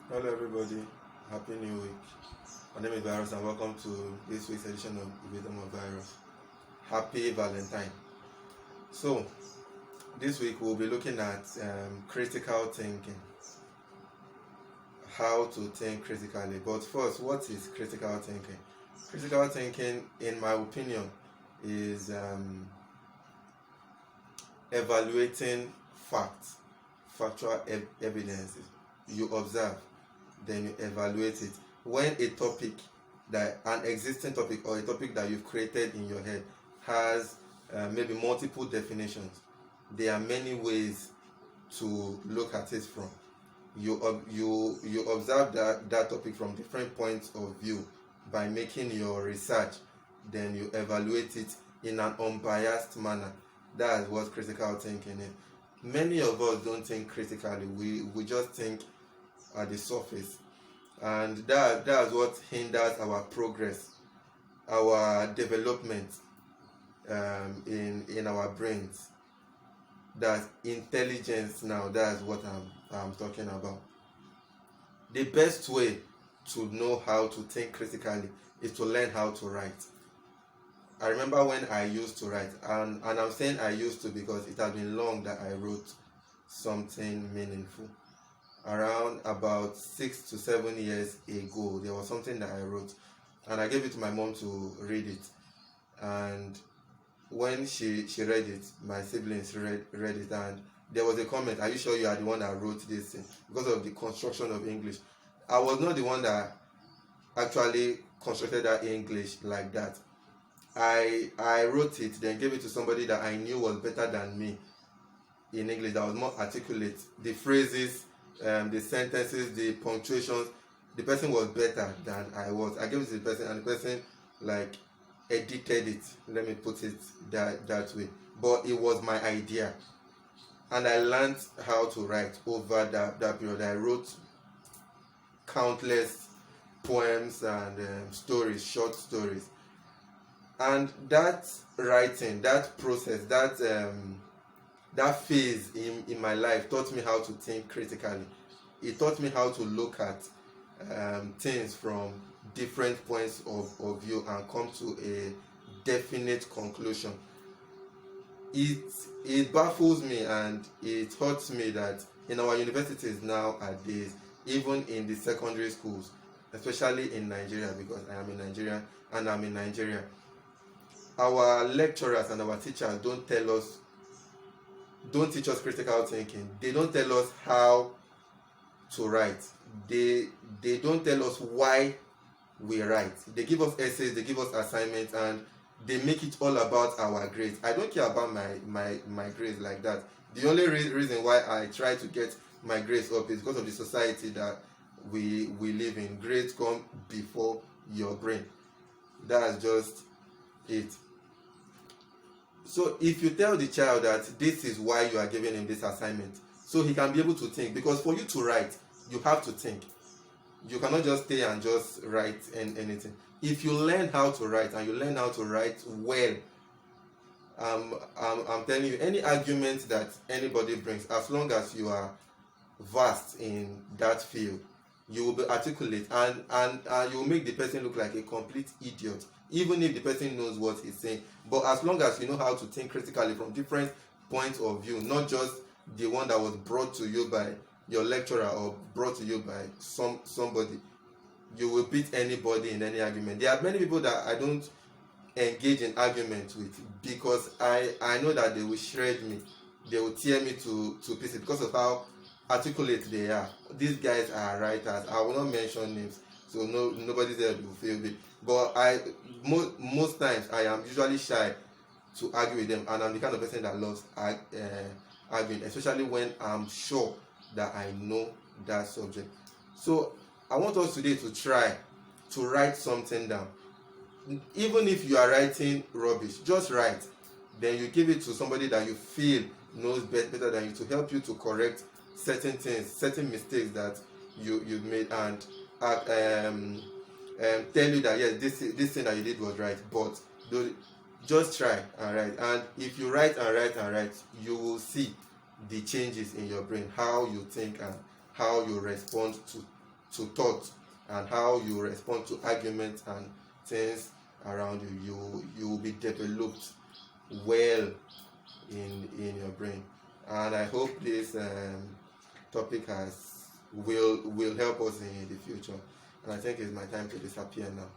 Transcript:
Hello everybody, happy new week. My name is Virus and welcome to this week's edition of Wisdom of Virus. Happy Valentine. So, this week we'll be looking at critical thinking. How to think critically. But first, what is critical thinking? Critical thinking, in my opinion, is evaluating facts, factual evidences. You observe, then you evaluate it. When a topic, that an existing topic or a topic that you've created in your head has maybe multiple definitions, there are many ways to look at it from. You observe that topic from different points of view by making your research, then you evaluate it in an unbiased manner. That's what critical thinking is. Many of us don't think critically. We just think at the surface, and that's what hinders our progress, our development in our brains. That intelligence now, that's what I'm talking about. The best way to know how to think critically is to learn how to write. I remember when I used to write, and I'm saying I used to because it has been long that I wrote something meaningful. Around about 6 to 7 years ago, there was something that I wrote, and I gave it to my mom to read it. And when she read it, my siblings read it, and there was a comment, "Are you sure you are the one that wrote this thing?" Because of the construction of English. I was not the one that actually constructed that English like that. I wrote it, then gave it to somebody that I knew was better than me in English, that was more articulate. The phrases, the sentences, the punctuations, the person was better than I was. I gave it to the person, and the person like edited it. Let me put it that way. But it was my idea, and I learned how to write over that period. I wrote countless poems and stories, short stories. And that writing, that process, that phase in my life taught me how to think critically. It taught me how to look at things from different points of view and come to a definite conclusion. It baffles me and it hurts me that in our universities nowadays, even in the secondary schools, especially in Nigeria, because I am in Nigeria and I'm in Nigeria, our lecturers and our teachers don't teach us critical thinking. They don't tell us how to write. They don't tell us why we write. They give us essays, they give us assignments, and they make it all about our grades. I don't care about my grades like that. The only reason why I try to get my grades up is because of the society that we live in. Grades come before your brain. That's just it. So if you tell the child that this is why you are giving him this assignment, so he can be able to think, because for you to write, you have to think. You cannot just stay and just write anything. If you learn how to write, and you learn how to write well, I'm telling you, any argument that anybody brings, as long as you are vast in that field, you will be articulate, and you will make the person look like a complete idiot, even if the person knows what he's saying. But as long as you know how to think critically from different points of view, not just the one that was brought to you by your lecturer or brought to you by somebody, you will beat anybody in any argument. There are many people that I don't engage in arguments with, because I know that they will shred me, they will tear me to pieces because of how articulate they are. These guys are writers. I will not mention names, so nobody there will feel big. But most times I am usually shy to argue with them, and I'm the kind of person that loves arguing, especially when I'm sure that I know that subject. So I want us today to try to write something down. Even if you are writing rubbish, just write. Then you give it to somebody that you feel knows better than you, to help you to correct certain things, certain mistakes that you've made, and tell you that yes, this thing that you did was right. But just try and write. And if you write and write, you will see the changes in your brain, how you think and how you respond to thought, and how you respond to arguments and things around you, you will be developed well in your brain. And I hope this topic will help us in the future. And I think it's my time to disappear now.